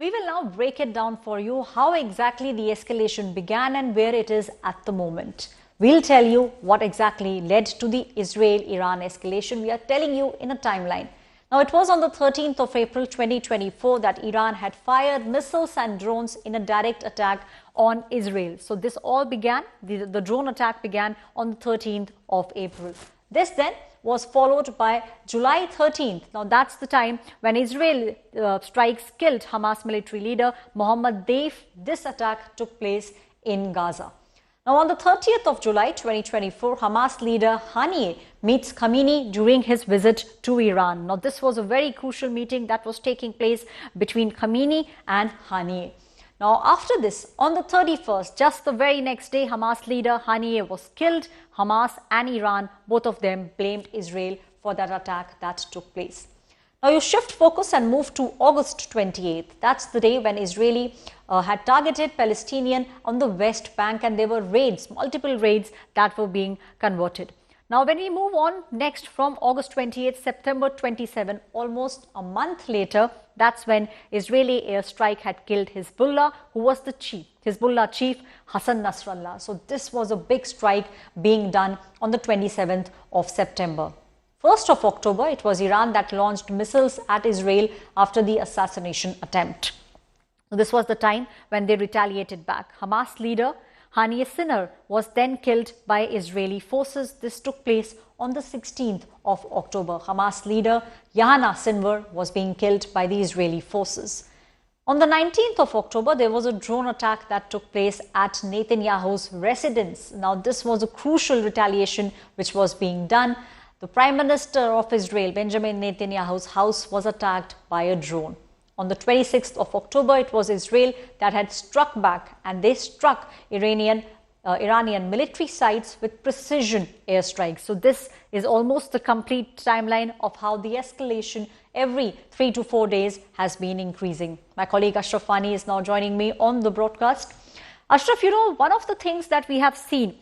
We will now break it down for you how exactly the escalation began and where it is at the moment. We'll tell you what exactly led to the Israel-Iran escalation. We are telling you in a timeline. Now, it was on the 13th of April 2024 that Iran had fired missiles and drones in a direct attack on Israel. So this all began, the drone attack began on the 13th of April. This then was followed by July 13th. Now, that's the time when Israel strikes killed Hamas military leader Mohammad Dave. This attack took place in Gaza. Now, on the 30th of July 2024, Hamas leader Haniyeh meets Khamenei during his visit to Iran. Now, this was a very crucial meeting that was taking place between Khamenei and Haniyeh. Now, after this, on the 31st, just the very next day, Hamas leader Haniyeh was killed. Hamas and Iran, both of them blamed Israel for that attack that took place. Now, you shift focus and move to August 28th. That's the day when Israeli had targeted Palestinian on the West Bank, and there were raids, multiple raids that were being converted. Now, when we move on next from August 28th, September 27, almost a month later, that's when Israeli airstrike had killed Hezbollah, who was the Hezbollah chief, Hassan Nasrallah. So this was a big strike being done on the 27th of September. 1st of October, it was Iran that launched missiles at Israel after the assassination attempt. This was the time when they retaliated back. Hamas leader Haniyeh was then killed by Israeli forces. This took place on the 16th of October. Hamas leader Yahya Sinwar was being killed by the Israeli forces. On the 19th of October, there was a drone attack that took place at Netanyahu's residence. Now, this was a crucial retaliation which was being done. The Prime Minister of Israel, Benjamin Netanyahu's house, was attacked by a drone. On the 26th of October, it was Israel that had struck back, and they struck Iranian military sites with precision airstrikes. So this is almost the complete timeline of how the escalation every 3 to 4 days has been increasing. My colleague Ashraf Fani is now joining me on the broadcast. Ashraf, one of the things that we have seen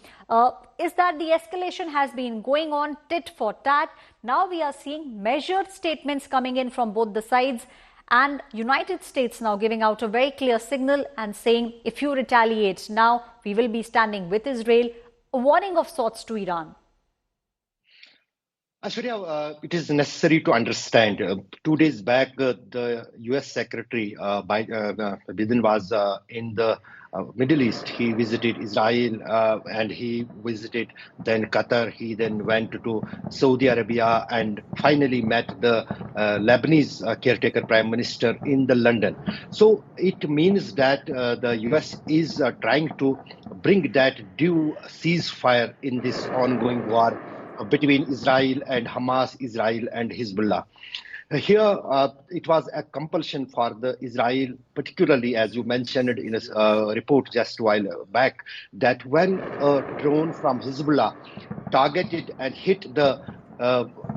is that the escalation has been going on tit for tat. Now we are seeing measured statements coming in from both the sides, and United States now giving out a very clear signal and saying, if you retaliate now, we will be standing with Israel, a warning of sorts to Iran. Ashwarya, it is necessary to understand. 2 days back, the U.S. Secretary Biden was in the Middle East. He visited Israel and he visited then Qatar. He then went to Saudi Arabia and finally met the Lebanese caretaker prime minister in the London. So it means that the U.S. is trying to bring that due ceasefire in this ongoing war between Israel and Hamas, Israel and Hezbollah. Here, it was a compulsion for the Israel, particularly as you mentioned in a report just a while back, that when a drone from Hezbollah targeted and hit the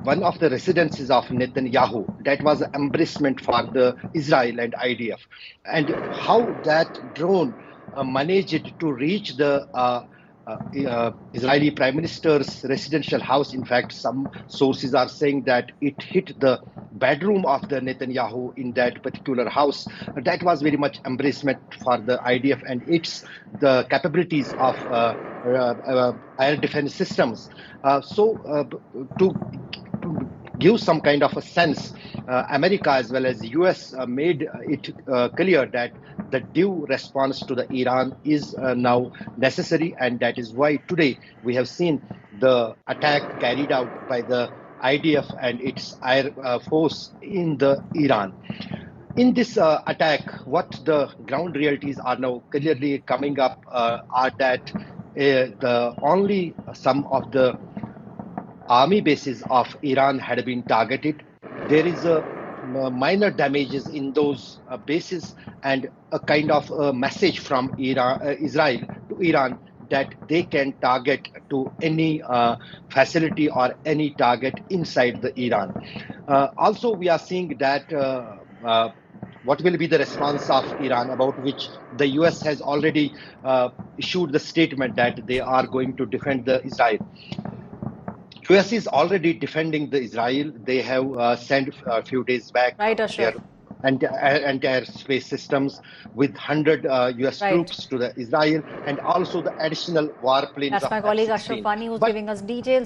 one of the residences of Netanyahu, that was an embracement for the Israel and IDF. And how that drone managed to reach the Israeli Prime Minister's residential house. In fact, some sources are saying that it hit the bedroom of the Netanyahu in that particular house. That was very much embracement for the IDF and the capabilities of air defense systems. To give some kind of a sense, America as well as the US made it clear that the due response to the Iran is now necessary, and that is why today we have seen the attack carried out by the IDF and its air force in the Iran. In this attack, what the ground realities are now clearly coming up are that only some of the army bases of Iran had been targeted. There is minor damages in those bases and a kind of a message from Israel to Iran that they can target to any facility or any target inside the Iran. Also, we are seeing that what will be the response of Iran, about which the US has already issued the statement that they are going to defend the Israel. US is already defending the Israel. They have sent a few days back Right, Ashraf. anti-air space systems with 100 US Right. troops to the Israel, and also the additional warplanes That's of my colleague F-16. Ashraf Wani, who's But giving us details.